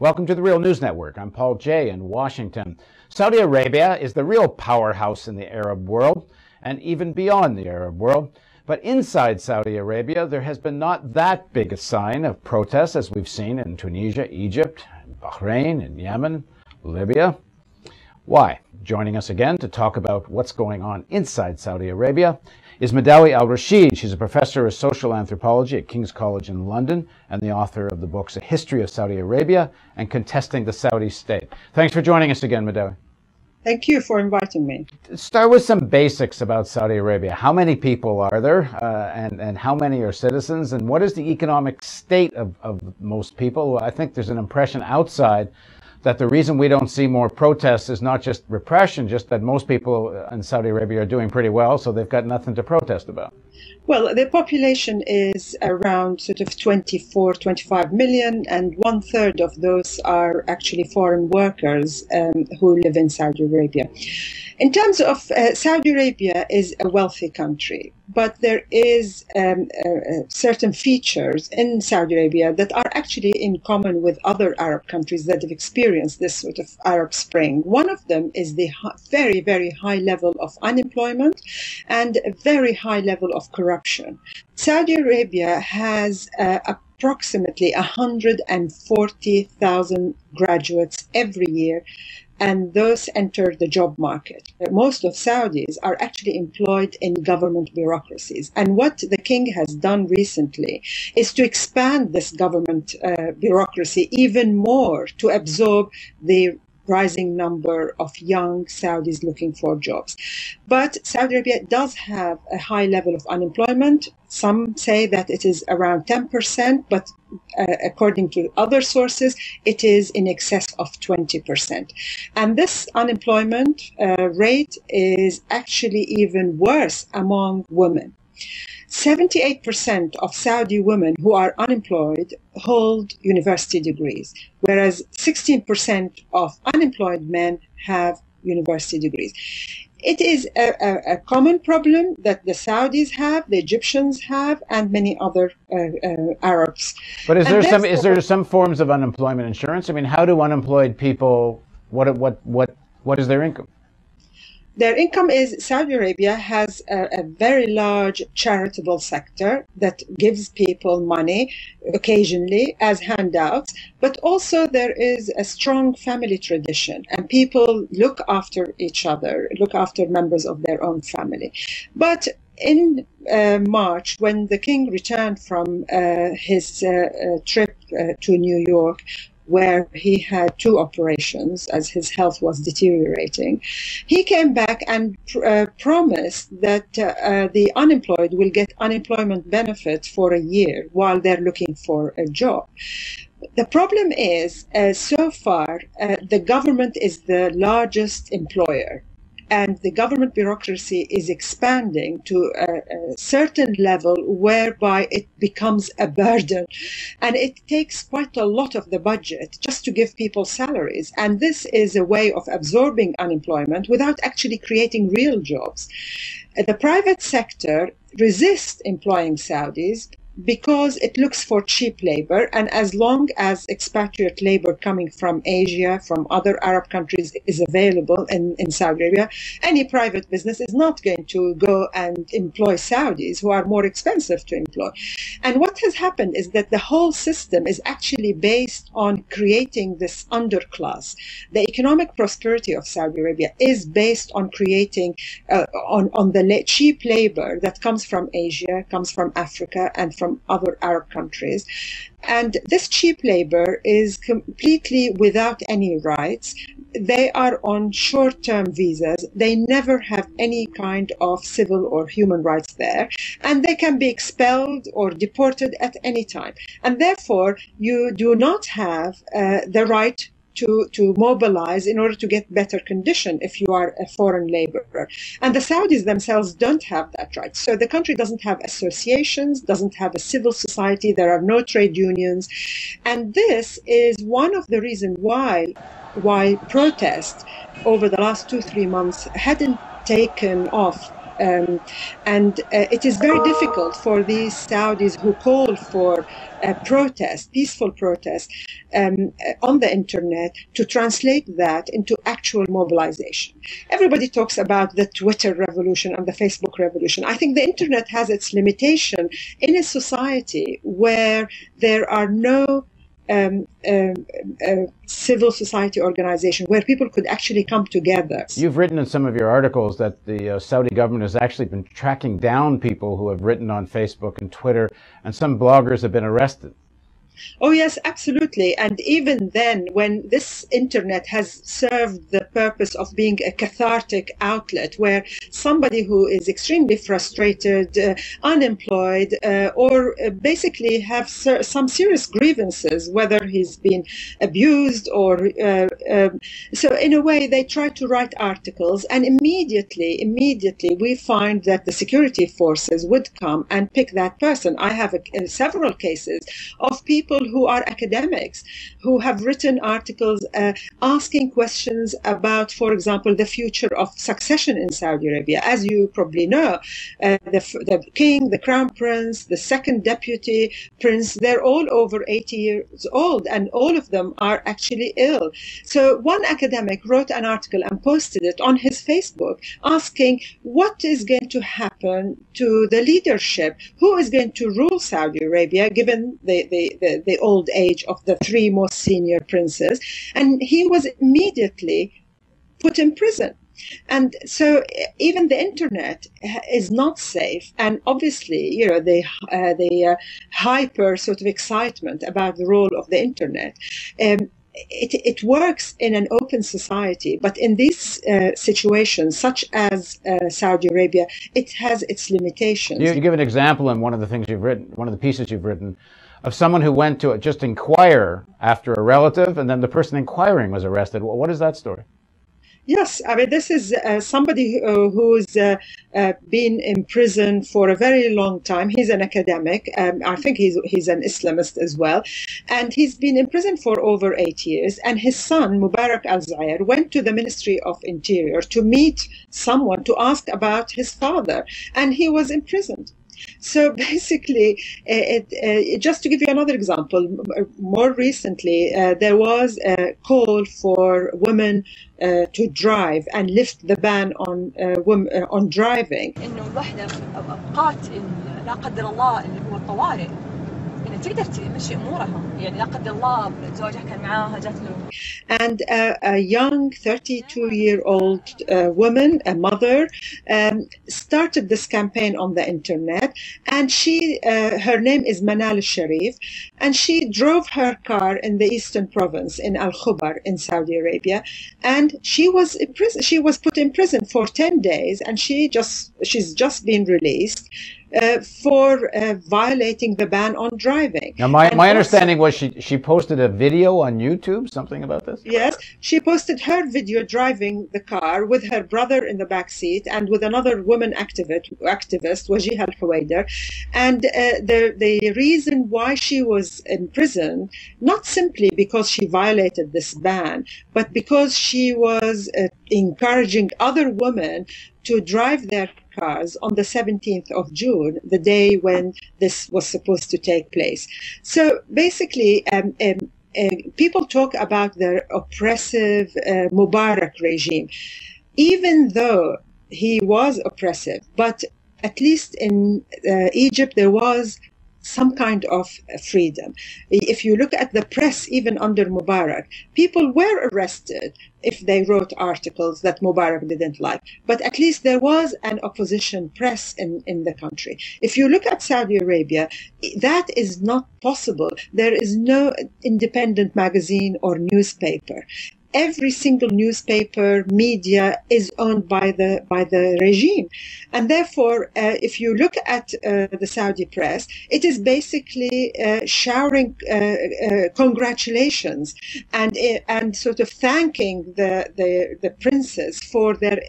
Welcome to the Real News Network. I'm Paul Jay in Washington. Saudi Arabia is the real powerhouse in the Arab world and even beyond the Arab world. But inside Saudi Arabia, there has been not that big a sign of protest as we've seen in Tunisia, Egypt, Bahrain, and Yemen, Libya. Why? Joining us again to talk about what's going on inside Saudi Arabia is Madawi Al-Rasheed. She's a professor of social anthropology at King's College in London and the author of the books A History of Saudi Arabia and Contesting the Saudi State. Thanks for joining us again, Madawi. Thank you for inviting me. Start with some basics about Saudi Arabia. How many people are there and how many are citizens? And what is the economic state of most people? I think there's an impression outside that the reason we don't see more protests is not just repression, just that most people in Saudi Arabia are doing pretty well, so they've got nothing to protest about. Well, the population is around sort of 24, 25 million, and 1/3 of those are actually foreign workers who live in Saudi Arabia. In terms of Saudi Arabia is a wealthy country, but there is certain features in Saudi Arabia that are actually in common with other Arab countries that have experienced this sort of Arab Spring. One of them is the very, very high level of unemployment and a very high level of corruption. Saudi Arabia has approximately 140,000 graduates every year, and those enter the job market. Most of Saudis are actually employed in government bureaucracies. And what the king has done recently is to expand this government bureaucracy even more to absorb the rising number of young Saudis looking for jobs. But Saudi Arabia does have a high level of unemployment. Some say that it is around 10%, but according to other sources, it is in excess of 20%. And this unemployment rate is actually even worse among women. 78% of Saudi women who are unemployed hold university degrees, whereas 16% of unemployed men have university degrees. It is a common problem that the Saudis have, the Egyptians have, and many other Arabs. But is there some forms of unemployment insurance? I mean, how do unemployed people? What is their income? Their income is Saudi Arabia has a very large charitable sector that gives people money occasionally as handouts, but also there is a strong family tradition and people look after each other, look after members of their own family. But in March, when the king returned from his trip to New York, where he had 2 operations as his health was deteriorating, he came back and promised that the unemployed will get unemployment benefits for a year while they're looking for a job. The problem is, so far, the government is the largest employer. And the government bureaucracy is expanding to a certain level whereby it becomes a burden. And it takes quite a lot of the budget just to give people salaries. And this is a way of absorbing unemployment without actually creating real jobs. The private sector resists employing Saudis because it looks for cheap labor, and as long as expatriate labor coming from Asia, from other Arab countries is available in Saudi Arabia, any private business is not going to go and employ Saudis who are more expensive to employ. And what has happened is that the whole system is actually based on creating this underclass. The economic prosperity of Saudi Arabia is based on creating on the cheap labor that comes from Asia, comes from Africa, and from other Arab countries. And this cheap labor is completely without any rights. They are on short-term visas. They never have any kind of civil or human rights there. And they can be expelled or deported at any time. And therefore, you do not have the right to mobilize in order to get better condition if you are a foreign laborer. And the Saudis themselves don't have that right. So the country doesn't have associations, doesn't have a civil society, there are no trade unions. And this is one of the reasons why protests over the last 2-3 months hadn't taken off It is very difficult for these Saudis who call for peaceful protest on the internet to translate that into actual mobilization. Everybody talks about the Twitter revolution and the Facebook revolution. I think the internet has its limitation in a society where there are no civil society organization where people could actually come together. You've written in some of your articles that the Saudi government has actually been tracking down people who have written on Facebook and Twitter, and some bloggers have been arrested. Oh, yes, absolutely. And even then, when this internet has served the purpose of being a cathartic outlet where somebody who is extremely frustrated, unemployed, or basically have some serious grievances, whether he's been abused or so in a way they try to write articles, and immediately we find that the security forces would come and pick that person. I have several cases of people who are academics who have written articles asking questions about, for example, the future of succession in Saudi Arabia. As you probably know, the king, the crown prince, the second deputy prince, they're all over 80 years old, and all of them are actually ill. So one academic wrote an article and posted it on his Facebook asking what is going to happen to the leadership, who is going to rule Saudi Arabia given the old age of the three most senior princes, and he was immediately put in prison. And so even the internet is not safe, and obviously, you know, the hyper sort of excitement about the role of the internet. It works in an open society, but in these situations, such as Saudi Arabia, it has its limitations. You give an example in one of the things you've written, one of the pieces you've written, of someone who went to just inquire after a relative, and then the person inquiring was arrested. What is that story? Yes, I mean, this is somebody who's been in prison for a very long time. He's an academic. I think he's an Islamist as well. And he's been in prison for over 8 years. And his son, Mubarak al-Zair, went to the Ministry of Interior to meet someone to ask about his father. And he was imprisoned. So basically, just to give you another example, more recently, there was a call for women to drive and lift the ban on women on driving. إنه الوحدة أوقات لا قدر الله اللي هو الطوارئ إنه تقدر تمشي أمورها يعني لا قدر الله زوجها كان معاها جات له. And a young 32-year-old woman, a mother, started this campaign on the internet, and her name is Manal Sharif, and she drove her car in the eastern province in Al Khubar in Saudi Arabia, and she was in prison. She was put in prison for 10 days, and she's just been released. For violating the ban on driving. Now, my understanding was she posted a video on YouTube, something about this? Yes, she posted her video driving the car with her brother in the back seat and with another woman activist, Wajih Al-Huwaider. And the reason why she was in prison, not simply because she violated this ban, but because she was encouraging other women to drive their cars on the 17th of June, the day when this was supposed to take place. So basically, people talk about the oppressive Mubarak regime, even though he was oppressive, but at least in Egypt, there was some kind of freedom. If you look at the press, even under Mubarak, people were arrested if they wrote articles that Mubarak didn't like. But at least there was an opposition press in the country. If you look at Saudi Arabia, that is not possible. There is no independent magazine or newspaper. Every single newspaper, media is owned by the regime, and therefore, if you look at the Saudi press, it is basically showering congratulations and sort of thanking the princes for their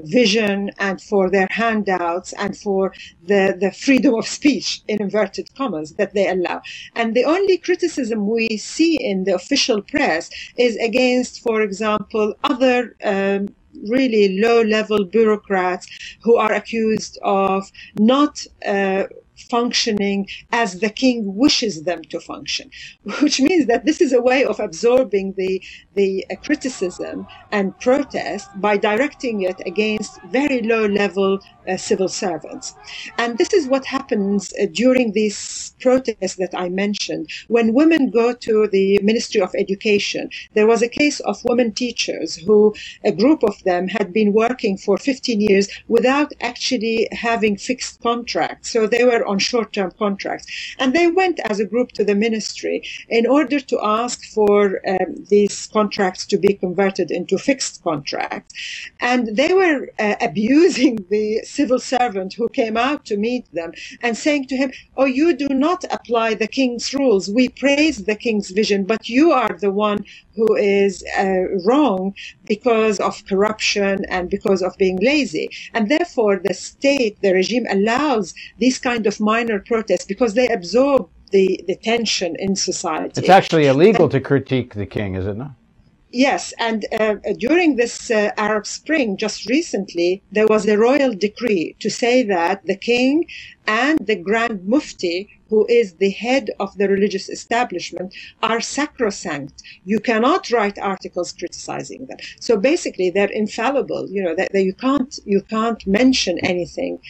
vision and for their handouts and for the freedom of speech in inverted commas that they allow. And the only criticism we see in the official press is against, for example, other really low-level bureaucrats who are accused of not functioning as the king wishes them to function, which means that this is a way of absorbing the criticism and protest by directing it against very low-level civil servants. And this is what happens during these protests that I mentioned. When women go to the Ministry of Education, there was a case of women teachers who, a group of them, had been working for 15 years without actually having fixed contracts. So they were on short-term contracts. And they went as a group to the ministry in order to ask for these contracts to be converted into fixed contracts. And they were abusing the civil servant who came out to meet them and saying to him, "Oh, you do not apply the king's rules. We praise the king's vision, but you are the one who is wrong because of corruption and because of being lazy." And therefore, the state, the regime allows these kind of minor protests because they absorb the tension in society. It's actually illegal to critique the king, is it not? Yes, and during this Arab Spring, just recently, there was a royal decree to say that the king and the Grand Mufti, who is the head of the religious establishment, are sacrosanct. You cannot write articles criticizing them. So basically, they're infallible. You know that you can't mention anything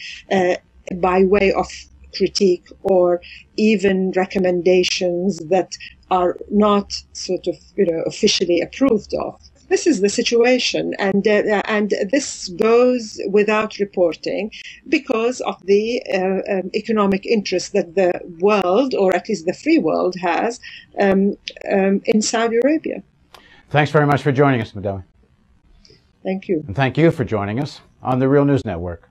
by way of critique or even recommendations that are not sort of, officially approved of. This is the situation, and this goes without reporting because of the economic interest that the world, or at least the free world, has in Saudi Arabia. Thanks very much for joining us, Madawi. Thank you. And thank you for joining us on the Real News Network.